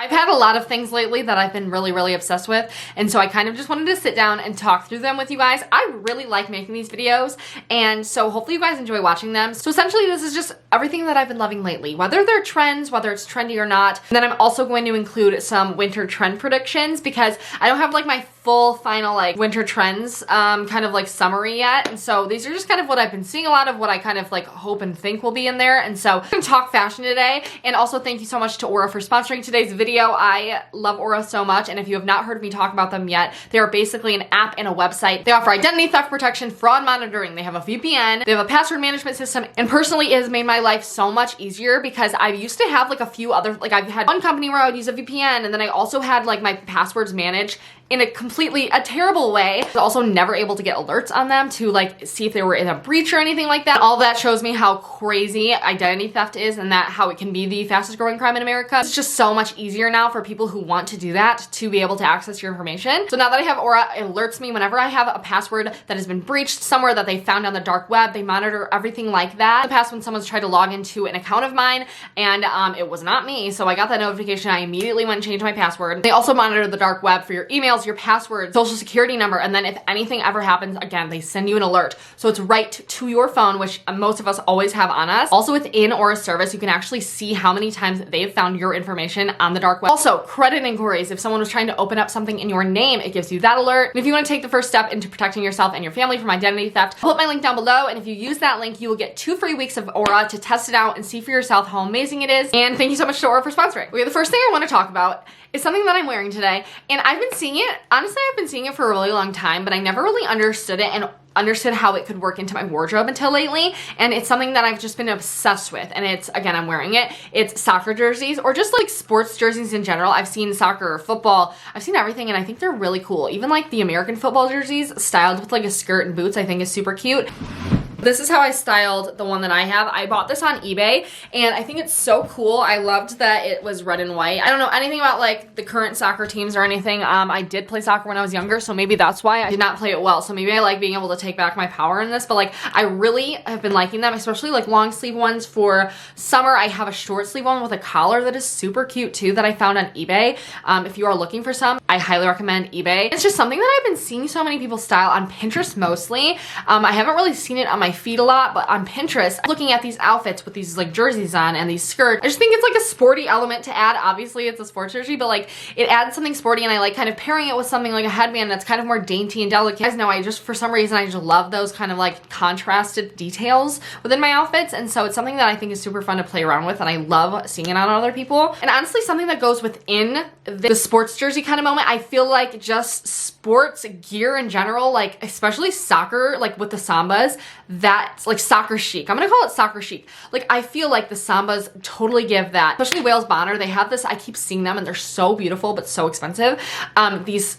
I've had a lot of things lately that I've been really obsessed with, and so I kind of just wanted to sit down and talk through them with you guys. I really like making these videos, and so hopefully you guys enjoy watching them. So essentially this is just everything that I've been loving lately, whether they're trends, whether it's trendy or not. And then I'm also going to include some winter trend predictions because I don't have like my full final like winter trends kind of like summary yet, and so these are just kind of what I've been seeing, a lot of what I kind of like hope and think will be in there. And so I'm gonna talk fashion today, and also thank you so much to Aura for sponsoring today's video. I love Aura so much, and if you have not heard me talk about them yet, they are basically an app and a website. They offer identity theft protection, fraud monitoring, they have a VPN, they have a password management system, and personally it has made my life so much easier because I used to have like a few other, like I've had one company where I would use a VPN, and then I also had like my passwords managed in a terrible way. I was also never able to get alerts on them to like see if they were in a breach or anything like that. All of that shows me how crazy identity theft is, and that how it can be the fastest growing crime in America. It's just so much easier now for people who want to do that to be able to access your information. So now that I have Aura, it alerts me whenever I have a password that has been breached somewhere that they found on the dark web. They monitor everything like that. In the past, when someone's tried to log into an account of mine and it was not me, so I got that notification, I immediately went and changed my password. They also monitor the dark web for your emails, your password, social security number, and then if anything ever happens, again, they send you an alert. So it's right to your phone, which most of us always have on us. Also within Aura's service, you can actually see how many times they've found your information on the dark web. Also, credit inquiries. If someone was trying to open up something in your name, it gives you that alert. And if you want to take the first step into protecting yourself and your family from identity theft, I'll put my link down below, and if you use that link, you will get 2 free weeks of Aura to test it out and see for yourself how amazing it is. And thank you so much to Aura for sponsoring. Okay, the first thing I want to talk about is something that I'm wearing today, and I've been seeing it, honestly, I've been seeing it for a really long time, but I never really understood it and understood how it could work into my wardrobe until lately, and it's something that I've just been obsessed with, and it's, again, I'm wearing it. It's soccer jerseys, or just like sports jerseys in general. I've seen soccer, football, I've seen everything, and I think they're really cool. Even like the American football jerseys styled with like a skirt and boots, I think is super cute. This is how I styled the one that I have. I bought this on eBay, and I think it's so cool. I loved that it was red and white. I don't know anything about like the current soccer teams or anything. I did play soccer when I was younger, so maybe that's why I did not play it well. So maybe I like being able to take back my power in this, but like I really have been liking them, especially like long sleeve ones for summer. I have a short sleeve one with a collar that is super cute too that I found on eBay. If you are looking for some, I highly recommend eBay. It's just something that I've been seeing so many people style on Pinterest mostly. I haven't really seen it on my feed a lot, but on Pinterest, looking at these outfits with these like jerseys on and these skirts, I just think it's like a sporty element to add. Obviously it's a sports jersey, but like it adds something sporty, and I like kind of pairing it with something like a headband that's kind of more dainty and delicate. Guys know I just, for some reason, I just love those kind of like contrasted details within my outfits, and so it's something that I think is super fun to play around with, and I love seeing it on other people. And honestly, something that goes within the sports jersey kind of moment, I feel like just sports gear in general, like especially soccer, like with the Sambas, that's like soccer chic. I'm gonna call it soccer chic. Like I feel like the Sambas totally give that, especially Wales Bonner. They have this, I keep seeing them and they're so beautiful but so expensive. These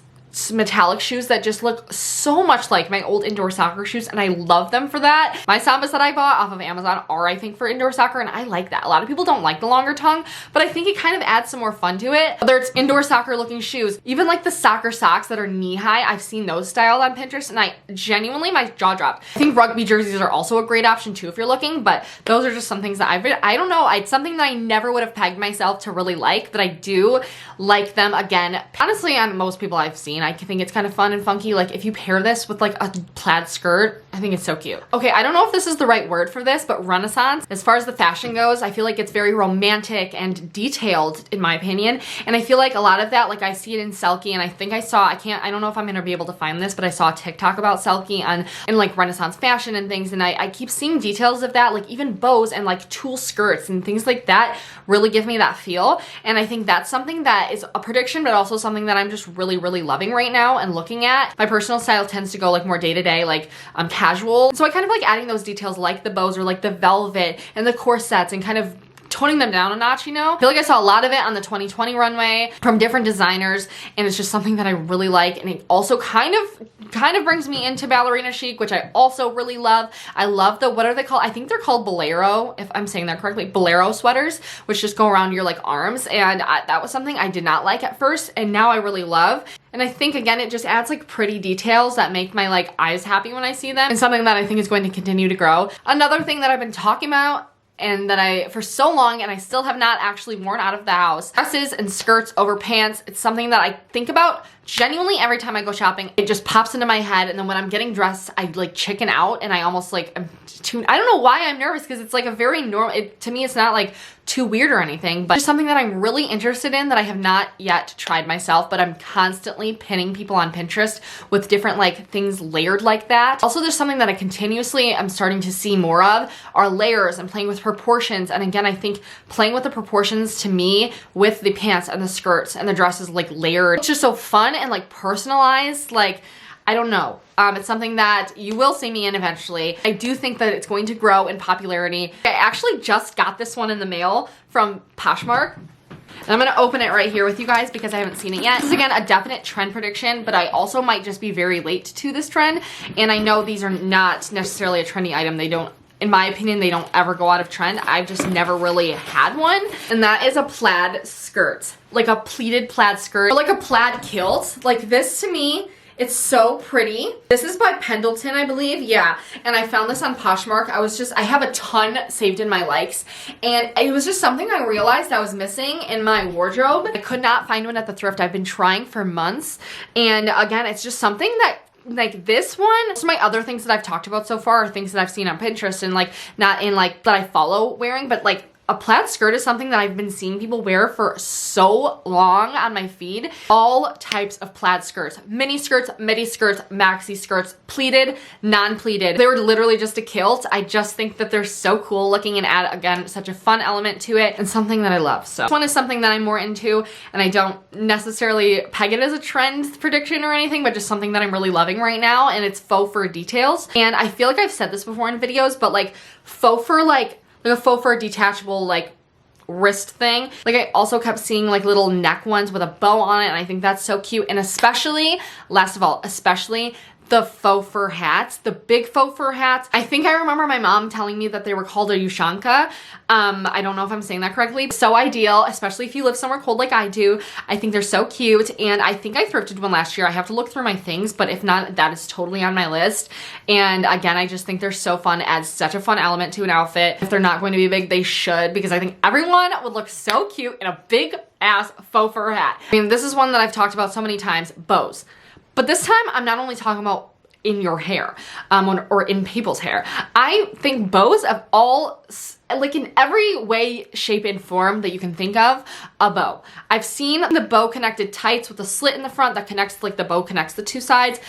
metallic shoes that just look so much like my old indoor soccer shoes, and I love them for that. My Sambas that I bought off of Amazon are, I think, for indoor soccer, and I like that. A lot of people don't like the longer tongue, but I think it kind of adds some more fun to it. Whether it's indoor soccer looking shoes, even like the soccer socks that are knee high, I've seen those styled on Pinterest, and I genuinely, my jaw dropped. I think rugby jerseys are also a great option too if you're looking, but those are just some things that I don't know, it's something that I never would have pegged myself to really like, but I do like them. Again, honestly, on most people I've seen, I think it's kind of fun and funky. Like if you pair this with like a plaid skirt, I think it's so cute. Okay, I don't know if this is the right word for this, but Renaissance, as far as the fashion goes, I feel like it's very romantic and detailed in my opinion. And I feel like a lot of that, like I see it in Selkie, and I think I don't know if I'm gonna be able to find this, but I saw a TikTok about Selkie and like Renaissance fashion and things, and I keep seeing details of that, like even bows and like tulle skirts and things like that really give me that feel. And I think that's something that is a prediction, but also something that I'm just really loving right now and looking at. My personal style tends to go like more day to day, like casual. So I kind of like adding those details like the bows or like the velvet and the corsets and kind of toning them down a notch, you know? I feel like I saw a lot of it on the 2020 runway from different designers, and it's just something that I really like, and it also kind of brings me into ballerina chic, which I also really love. I love the, what are they called? I think they're called bolero, if I'm saying that correctly, bolero sweaters, which just go around your like arms, and that was something I did not like at first, and now I really love. And I think, again, it just adds like pretty details that make my like eyes happy when I see them, and something that I think is going to continue to grow. Another thing that I've been talking about and that I, for so long, and I still have not actually worn out of the house. Dresses and skirts over pants. It's something that I think about genuinely every time I go shopping. It just pops into my head, and then when I'm getting dressed, I like chicken out, and I almost like, I don't know why I'm nervous, because it's like a very normal, to me it's not like too weird or anything, but just something that I'm really interested in that I have not yet tried myself, but I'm constantly pinning people on Pinterest with different like things layered like that. Also, there's something that I continuously am starting to see more of are layers and playing with proportions. And again, I think playing with the proportions to me with the pants and the skirts and the dresses like layered, it's just so fun and like personalized. Like, I don't know. It's something that you will see me in eventually. I do think that it's going to grow in popularity. I actually just got this one in the mail from Poshmark. And I'm gonna open it right here with you guys because I haven't seen it yet. This is again a definite trend prediction, but I also might just be very late to this trend. And I know these are not necessarily a trendy item. They don't, in my opinion, they don't ever go out of trend. I've just never really had one. And that is a plaid skirt. Like a pleated plaid skirt, or like a plaid kilt. Like this to me, it's so pretty. This is by Pendleton, I believe. Yeah. And I found this on Poshmark. I have a ton saved in my likes. And it was just something I realized I was missing in my wardrobe. I could not find one at the thrift. I've been trying for months. And again, it's just something that, like this one, some of my other things that I've talked about so far are things that I've seen on Pinterest and like not in like that I follow wearing, but like a plaid skirt is something that I've been seeing people wear for so long on my feed. All types of plaid skirts, mini skirts, midi skirts, maxi skirts, pleated, non-pleated. They were literally just a kilt. I just think that they're so cool looking and add, again, such a fun element to it and something that I love. So this one is something that I'm more into, and I don't necessarily peg it as a trend prediction or anything, but just something that I'm really loving right now, and it's faux fur details. And I feel like I've said this before in videos, but like faux fur, like a faux fur detachable like wrist thing. Like I also kept seeing like little neck ones with a bow on it, and I think that's so cute. And especially, last of all, especially the faux fur hats, the big faux fur hats. I think I remember my mom telling me that they were called a Ushanka. I don't know if I'm saying that correctly. So ideal, especially if you live somewhere cold like I do. I think they're so cute, and I think I thrifted one last year. I have to look through my things, but if not, that is totally on my list. And again, I just think they're so fun, adds such a fun element to an outfit. If they're not going to be big, they should, because I think everyone would look so cute in a big ass faux fur hat. I mean, this is one that I've talked about so many times, bows. But this time, I'm not only talking about in your hair, or in people's hair. I think bows of all, like in every way, shape, and form that you can think of, a bow. I've seen the bow connected tights with a slit in the front that connects, like the bow connects the two sides.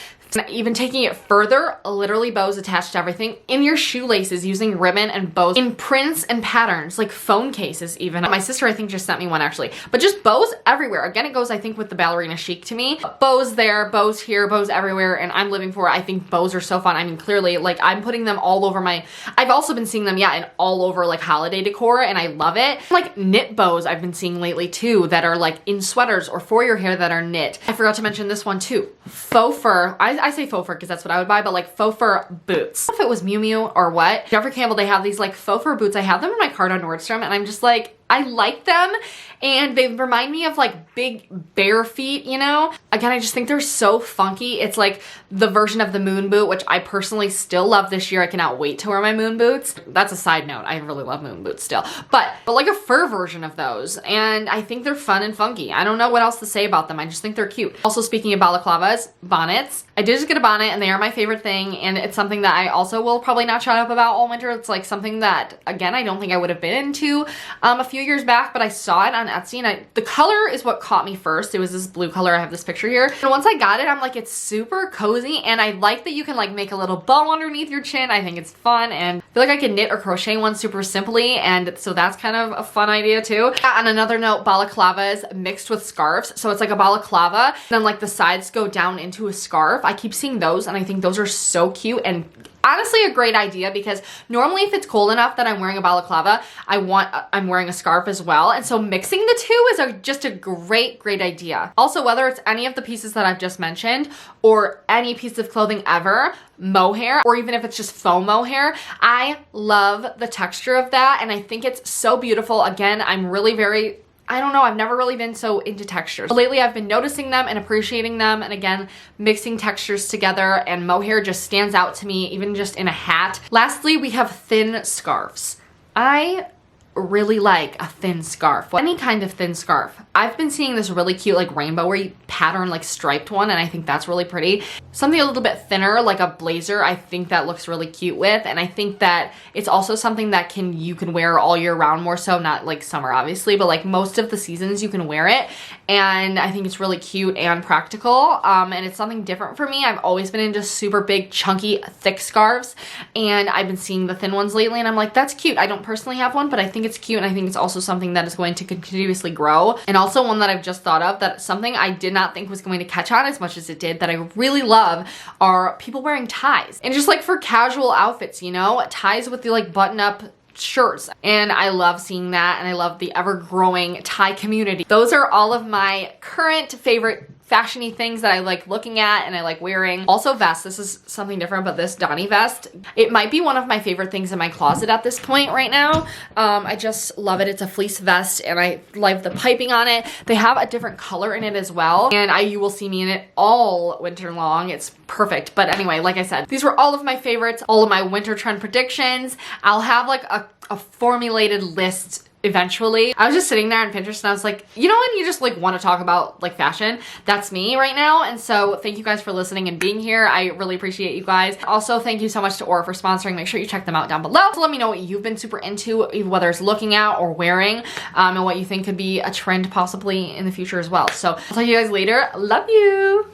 Even taking it further, literally bows attached to everything. In your shoelaces using ribbon and bows. In prints and patterns, like phone cases even. My sister, I think, just sent me one actually. But just bows everywhere. Again, it goes, I think, with the ballerina chic to me. Bows there, bows here, bows everywhere, and I'm living for it. I think bows are so fun. I mean, clearly, like I'm putting them all over my, I've also been seeing them, yeah, in all over like holiday decor, and I love it. Like knit bows I've been seeing lately too, that are like in sweaters or for your hair that are knit. I forgot to mention this one too. Faux fur. I say faux fur because that's what I would buy, but like faux fur boots. I don't know if it was Miu Miu or what. Jeffrey Campbell, they have these like faux fur boots. I have them in my cart on Nordstrom, and I'm just like, I like them, and they remind me of like big bare feet, you know? Again, I just think they're so funky. It's like the version of the moon boot, which I personally still love this year. I cannot wait to wear my moon boots. That's a side note. I really love moon boots still, but like a fur version of those. And I think they're fun and funky. I don't know what else to say about them. I just think they're cute. Also, speaking of balaclavas, bonnets. I did just get a bonnet, and they are my favorite thing, and it's something that I also will probably not shut up about all winter. It's like something that, again, I don't think I would have been into a few years back, but I saw it on Etsy, and the color is what caught me first. It was this blue color. I have this picture here. And once I got it, I'm like, it's super cozy, and I like that you can like make a little bow underneath your chin. I think it's fun, and I feel like I can knit or crochet one super simply, and so that's kind of a fun idea too. On another note, balaclavas mixed with scarves. So it's like a balaclava, and then like the sides go down into a scarf. I keep seeing those, and I think those are so cute and honestly a great idea, because normally if it's cold enough that I'm wearing a balaclava, I'm wearing a scarf as well. And so mixing the two is just a great idea. Also, whether it's any of the pieces that I've just mentioned or any piece of clothing ever, mohair, or even if it's just faux mohair, I love the texture of that, and I think it's so beautiful. Again, I'm really very, I don't know, I've never really been so into textures. But lately I've been noticing them and appreciating them, and again, mixing textures together, and mohair just stands out to me, even just in a hat. Lastly, we have thin scarves. I really like a thin scarf, any kind of thin scarf. I've been seeing this really cute like rainbowy pattern, like striped one, and I think that's really pretty. Something a little bit thinner like a blazer, I think that looks really cute with, and I think that it's also something that you can wear all year round, more so, not like summer obviously, but like most of the seasons you can wear it, and I think it's really cute and practical, and it's something different for me. I've always been into super big chunky thick scarves, and I've been seeing the thin ones lately, and I'm like, that's cute. I don't personally have one, but I think it's cute, and I think it's also something that is going to continuously grow. And also one that I've just thought of, that something I did not think was going to catch on as much as it did, that I really love, are people wearing ties. And just like for casual outfits, you know, ties with the like button up shirts, and I love seeing that, and I love the ever-growing tie community. Those are all of my current favorite fashion-y things that I like looking at and I like wearing. Also vests. This is something different, but this Donnie vest, it might be one of my favorite things in my closet at this point right now. I just love it. It's a fleece vest, and I love the piping on it. They have a different color in it as well, and you will see me in it all winter long. It's perfect. But anyway, like I said, these were all of my favorites, all of my winter trend predictions. I'll have like a formulated list eventually. I was just sitting there on Pinterest and I was like, you know when you just like want to talk about like fashion? That's me right now. And so thank you guys for listening and being here. I really appreciate you guys. Also, thank you so much to Aura for sponsoring. Make sure you check them out down below. So let me know what you've been super into, whether it's looking at or wearing, and what you think could be a trend possibly in the future as well. So I'll talk to you guys later. Love you.